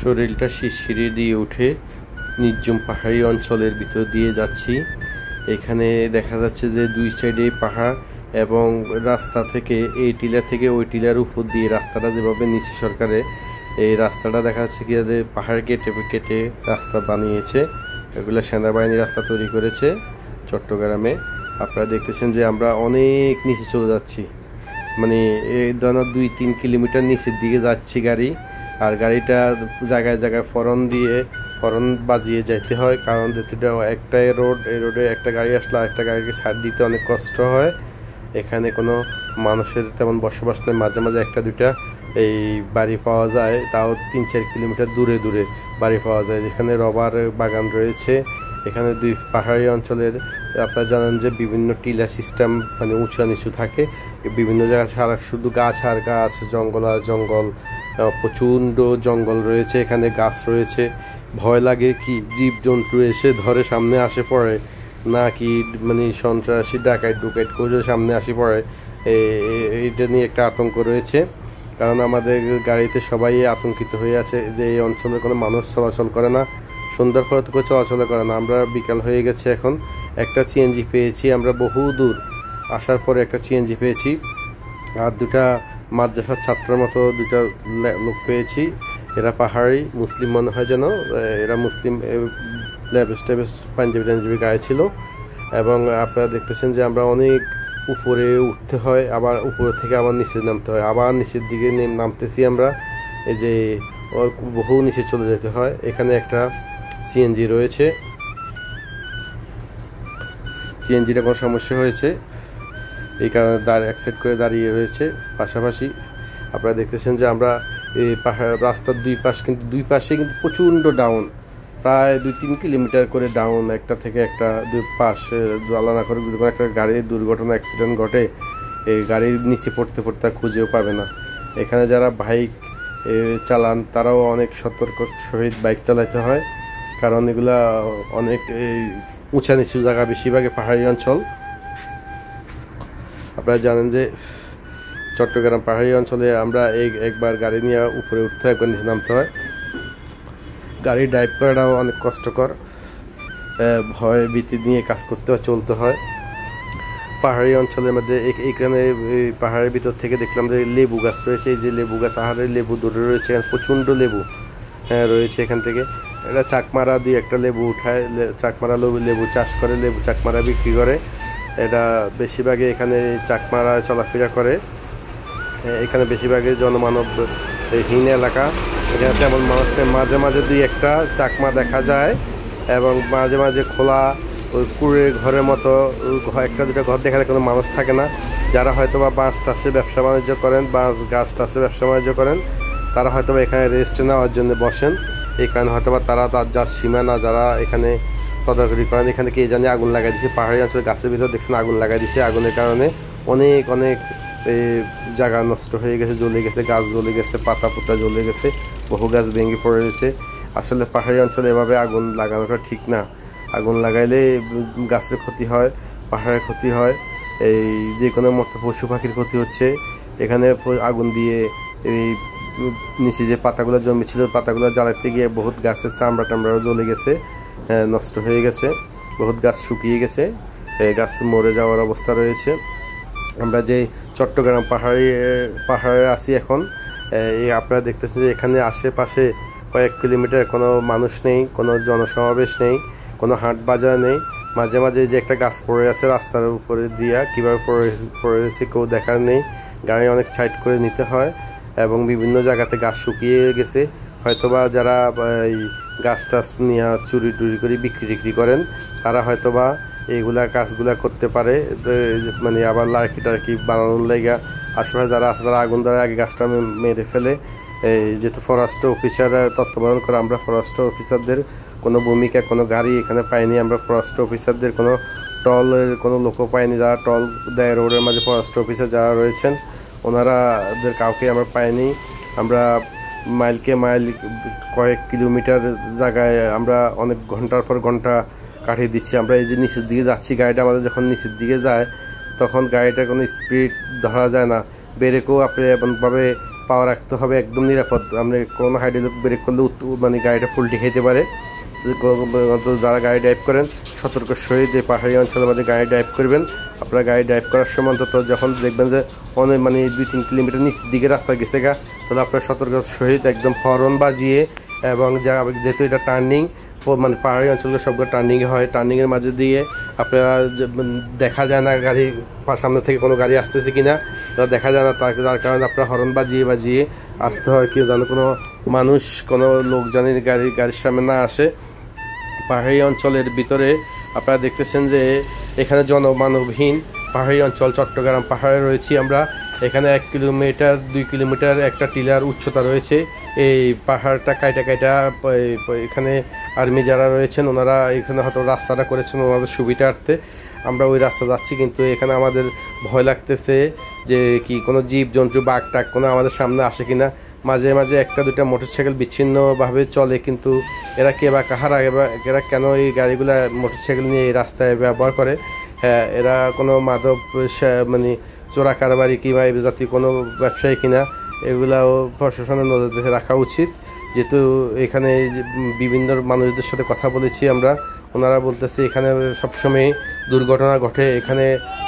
শরীরটা শিরশিরে দিয়ে উঠে নির্জন পাহাড়ি অঞ্চলের ভিতর দিয়ে যাচ্ছি। এখানে দেখা যাচ্ছে যে দুই সাইডে পাহাড় এবং রাস্তা থেকে এই টিলা থেকে ওই টিলার উপর দিয়ে রাস্তাটা যেভাবে নিচে সরকারে এই রাস্তাটা দেখা যাচ্ছে কি যে পাহাড় কেটে কেটে রাস্তা বানিয়েছে। এগুলো সেনাবাহিনী রাস্তা তৈরি করেছে চট্টগ্রামে। আপনারা দেখতেছেন যে আমরা অনেক নিচে চলে যাচ্ছি, মানে এই ধরনের 2-3 কিলোমিটার নিচের দিকে যাচ্ছি গাড়ি। আর গাড়িটা জায়গায় জায়গায় হর্ন বাজিয়ে যাইতে হয়, কারণ যেটা একটা রোড, এই রোডে একটা গাড়ি আসলে আরেকটা গাড়িকে ছাড় দিতে অনেক কষ্ট হয়। এখানে কোনো মানুষের তেমন বসবাস নেই, মাঝে মাঝে একটা দুইটা এই বাড়ি পাওয়া যায়, তাও 3-4 কিলোমিটার দূরে দূরে বাড়ি পাওয়া যায়, যেখানে রবার বাগান রয়েছে। এখানে দুই পাহাড়ি অঞ্চলের আপনারা জানেন যে বিভিন্ন টিলা সিস্টেম, মানে উঁচু নিচু থাকে বিভিন্ন জায়গায়, সারা শুধু গাছ আর গাছ, জঙ্গল আর জঙ্গল, প্রচণ্ড জঙ্গল রয়েছে, এখানে গাছ রয়েছে। ভয় লাগে কি জীবজন্তু এসে ধরে সামনে আসে পড়ে, না কি মানে সন্ত্রাসী ডাকাইত করে সামনে আসি পড়ে, এইটা নিয়ে একটা আতঙ্ক রয়েছে। কারণ আমাদের গাড়িতে সবাই আতঙ্কিত হয়ে আছে যে এই অঞ্চলে কোনো মানুষ চলাচল করে না, সন্ধ্যার পর থেকে চলাচল করে না। আমরা বিকাল হয়ে গেছে, এখন একটা সিএনজি পেয়েছি, আমরা বহু দূর আসার পরে একটা সিএনজি পেয়েছি, আর দুটা মাদ্রাসার ছাত্রের মতো দুটা লোক পেয়েছি। এরা পাহাড়ি মুসলিম মনে হয় যেন, এরা মুসলিম, লেবেস টেবেস পাঞ্জাবি গায়ে ছিল। এবং আপনারা দেখতেছেন যে আমরা অনেক উপরে উঠতে হয়, আবার উপর থেকে আবার নিচে নামতে হয়, আবার নিচের দিকে নামতেছি আমরা, এই যে বহু নিচে চলে যেতে হয়। এখানে একটা সিএনজি রয়েছে, সিএনজিটা কোনো সমস্যা হয়েছে, এই কারণে অ্যাকসেপ্ট করে দাঁড়িয়ে রয়েছে। পাশাপাশি আপনারা দেখতেছেন যে আমরা এই পাহাড় রাস্তার দুই পাশে কিন্তু প্রচণ্ড ডাউন, প্রায় 2-3 কিলোমিটার করে ডাউন, একটা থেকে একটা দুই পাশে জ্বালানা করে। যদি কোনো একটা গাড়ির দুর্ঘটনা অ্যাক্সিডেন্ট ঘটে, এই গাড়ির নিচে পড়তে খুঁজেও পাবে না। এখানে যারা বাইক চালান তারাও অনেক সতর্ক সহিত বাইক চালাতে হয়, কারণ এগুলা অনেক উঁচা নিচু জায়গা, বেশিরভাগই পাহাড়ি অঞ্চল। আপনারা জানেন যে চট্টগ্রাম পাহাড়ি অঞ্চলে আমরা একবার গাড়ি নিয়ে উপরে উঠতে হয়, একবার নিচে নামতে হয়। গাড়ি ড্রাইভ করাটাও অনেক কষ্টকর, ভয় ভীতি নিয়ে কাজ করতে হয়, চলতে হয়। পাহাড়ি অঞ্চলের মধ্যে এখানে পাহাড়ের ভিতর থেকে দেখলাম যে লেবু গাছ রয়েছে, এই যে লেবু গাছ, আহারের লেবু ধরে রয়েছে, প্রচণ্ড লেবু রয়েছে। এখান থেকে এটা চাকমারা দিয়ে একটা লেবু উঠায়, চাকমারা লেবু চাষ করে, লেবু চাকমারা বিক্রি করে। এটা বেশিরভাগই এখানে চাকমারা চলাফেরা করে। এখানে বেশিরভাগই জনমানব হীন এলাকা, এখানে তেমন মানুষ নেই, মাঝে মাঝে 2-1টা চাকমা দেখা যায়, এবং মাঝে মাঝে খোলা ওই কুড়ে ঘরের মতো একটা দুটো ঘর দেখালে কোনো মানুষ থাকে না। যারা হয়তো বা বাঁশ টাসে ব্যবসা বাণিজ্য করেন, বাঁশ গাছ টাসে ব্যবসা বাণিজ্য করেন, তারা হয়তো বা এখানে রেস্ট নেওয়ার জন্য বসেন। এই কারণে হয়তো বা তারা যার সীমানা যারা এখানে তদারকি করেন। এখানে কে জানি আগুন লাগাই দিচ্ছে, পাহাড়ি অঞ্চলে গাছের ভিতর দেখছেন আগুন লাগাই দিচ্ছে। আগুনের কারণে অনেক জায়গা নষ্ট হয়ে গেছে, জ্বলে গেছে, গাছ জ্বলে গেছে, পাতা জ্বলে গেছে, বহু গাছ ভেঙে পড়ে রয়েছে। আসলে পাহাড়ি অঞ্চলে এভাবে আগুন লাগানোটা ঠিক না, আগুন লাগাইলে গাছের ক্ষতি হয়, পাহাড়ের ক্ষতি হয়, এই যে কোনো মতো পশু পাখির ক্ষতি হচ্ছে। এখানে আগুন দিয়ে এই নিচে যে পাতাগুলো জমেছিল, পাতাগুলো জ্বালাতে গিয়ে বহুত গাছের চামড়া টামড়াও জ্বলে গেছে, নষ্ট হয়ে গেছে, বহুত গাছ শুকিয়ে গেছে, গাছ মরে যাওয়ার অবস্থা রয়েছে। আমরা যে চট্টগ্রাম পাহাড়ে আছি এখন, আপনারা দেখতেছেন যে এখানে আশেপাশে কয়েক কিলোমিটার কোনো মানুষ নেই, কোনো জনসমাবেশ নেই, কোনো হাট বাজার নেই। মাঝে মাঝে যে একটা গাছ পড়ে আছে রাস্তার উপরে দিয়া, কীভাবে পড়ে রয়েছে কেউ দেখার নেই, গাড়ি অনেক সাইড করে নিতে হয়। এবং বিভিন্ন জায়গাতে গাছ শুকিয়ে গেছে, হয়তোবা যারা এই গাছ টাছ নিয়ে চুরি টুরি করে বিক্রি করেন, তারা হয়তোবা এইগুলা কাজগুলা করতে পারে, মানে আবার লার্কি টার্কি বানানোর লেগা আশেপাশে যারা আছে তারা আগুন ধরে আগে গাছটা মেরে ফেলে। যেহেতু ফরেস্ট অফিসাররা তত্ত্বাবধান করে, আমরা ফরেস্ট অফিসারদের কোনো ভূমিকা, কোনো গাড়ি এখানে পাইনি, আমরা ফরেস্ট অফিসারদের কোনো টলের কোনো লোকও পাইনি, যারা টল দেয় রোডের মাঝে ফরেস্ট অফিসার যারা রয়েছেন ওনারাদের কাউকে আমরা পাইনি। আমরা মাইলকে মাইল কয়েক কিলোমিটার জায়গায় আমরা অনেক ঘন্টার পর ঘন্টা কাটিয়ে দিচ্ছি। আমরা এই যে নিচের দিকে যাচ্ছি, গাড়িটা আমাদের যখন নিচের দিকে যায় তখন গাড়িটার কোনো স্পিড ধরা যায় না, ব্রেকও আপনি এমনভাবে পাওয়া রাখতে হবে, একদম নিরাপদ। আপনি কোনো হাইড্রোলিক ব্রেক করলে মানে গাড়িটা ফুলটি খেতে পারে। যারা গাড়ি ড্রাইভ করেন সতর্ক সহিত এই পাহাড়ি অঞ্চলের মধ্যে গাড়ি ড্রাইভ করবেন। আপনারা গাড়ি ড্রাইভ করার সময় অন্তত যখন দেখবেন যে অনেক মানে 2-3 কিলোমিটার নিচের দিকে রাস্তা গেছে তাহলে আপনারা সতর্ক সহিত একদম হর্ন বাজিয়ে, এবং যেহেতু এটা টার্নিং, মানে পাহাড়ি অঞ্চলের সবগুলো টার্নিংয়ে হয়, টার্নিংয়ের মাঝে দিয়ে আপনারা দেখা যায় না গাড়ি সামনে থেকে কোনো গাড়ি আসতেছে কিনা, দেখা যায় না, তার কারণে আপনারা হর্ন বাজিয়ে আসতে হয়, কেউ যেন কোনো মানুষ কোনো লোকজনের গাড়ির সামনে না আসে। পাহাড়ি অঞ্চলের ভিতরে আপনারা দেখতেছেন যে এখানে জনমানবহীন পাহাড়ি অঞ্চল, চট্টগ্রাম পাহাড়ে রয়েছি আমরা। এখানে 1 কিলোমিটার 2 কিলোমিটার একটা টিলার উচ্চতা রয়েছে। এই পাহাড়টা কাইটা এখানে আর্মি যারা রয়েছেন ওনারা এখানে হয়তো রাস্তাটা করেছেন ওনাদের সুবিধার্থে। আমরা ওই রাস্তা যাচ্ছি, কিন্তু এখানে আমাদের ভয় লাগতেছে যে কি কোনো জীবজন্তু বাঘ টাঘ কোনো আমাদের সামনে আসে কিনা। মাঝে মাঝে 1-2টা মোটরসাইকেল বিচ্ছিন্নভাবে চলে, কিন্তু এরা কে বা কাহারা, এরা কেন এই গাড়িগুলা মোটরসাইকেল নিয়ে এই রাস্তায় ব্যবহার করে? হ্যাঁ, এরা কোনো মাদক মানে চোরা কারবারি কিংবা এই জাতীয় কোনো ব্যবসায়ী কিনা, এগুলাও প্রশাসনের নজরে রাখা উচিত। যেহেতু এখানে বিভিন্ন মানুষদের সাথে কথা বলেছি আমরা, ওনারা বলতেছে এখানে সবসময় দুর্ঘটনা ঘটে, এখানে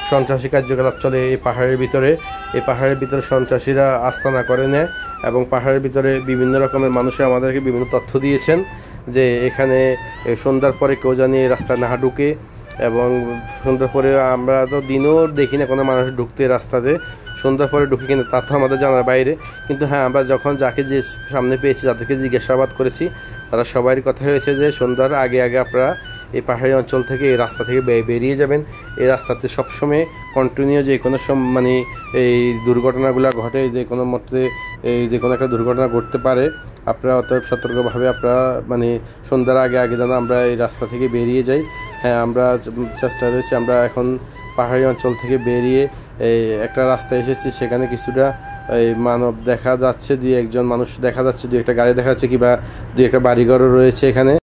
সন্ত্রাসী কার্যকলাপ চলে এই পাহাড়ের ভিতরে। এই পাহাড়ের ভিতরে সন্ত্রাসীরা আস্তানা করে নেয়, এবং পাহাড়ের ভিতরে বিভিন্ন রকমের মানুষে আমাদেরকে বিভিন্ন তথ্য দিয়েছেন যে এখানে সন্ধ্যার পরে কেউ জানি এই রাস্তায় না ঢুকে, এবং সন্ধ্যার পরে আমরা তো দিনেও দেখি না কোনো মানুষ ঢুকতে রাস্তাতে, সন্ধ্যার পরে ঢুকে কিনা তা তো আমাদের জানার বাইরে। কিন্তু হ্যাঁ, আমরা যখন যাকে যে সামনে পেয়েছি, যাদেরকে জিজ্ঞাসাবাদ করেছি, তারা সবারই কথা হয়েছে যে সন্ধ্যার আগে আপনারা এই পাহাড়ি অঞ্চল থেকে এই রাস্তা থেকে বেরিয়ে যাবেন। এই রাস্তাতে সবসময় কন্টিনিউ যে কোনো মানে এই দুর্ঘটনাগুলো ঘটে, যে কোনো মতে যে কোনো একটা দুর্ঘটনা ঘটতে পারে। আপনারা অতএব সতর্কভাবে আপনারা মানে সন্ধ্যার আগে যেন আমরা এই রাস্তা থেকে বেরিয়ে যাই। হ্যাঁ, আমরা চেষ্টা রয়েছে। আমরা এখন পাহাড়ি অঞ্চল থেকে বেরিয়ে এই একটা রাস্তায় এসেছি, সেখানে কিছুটা এই মানব দেখা যাচ্ছে, 2-1 জন মানুষ দেখা যাচ্ছে, 2-1টা গাড়ি দেখা যাচ্ছে, কিংবা 2-1টা বাড়িঘরও রয়েছে এখানে।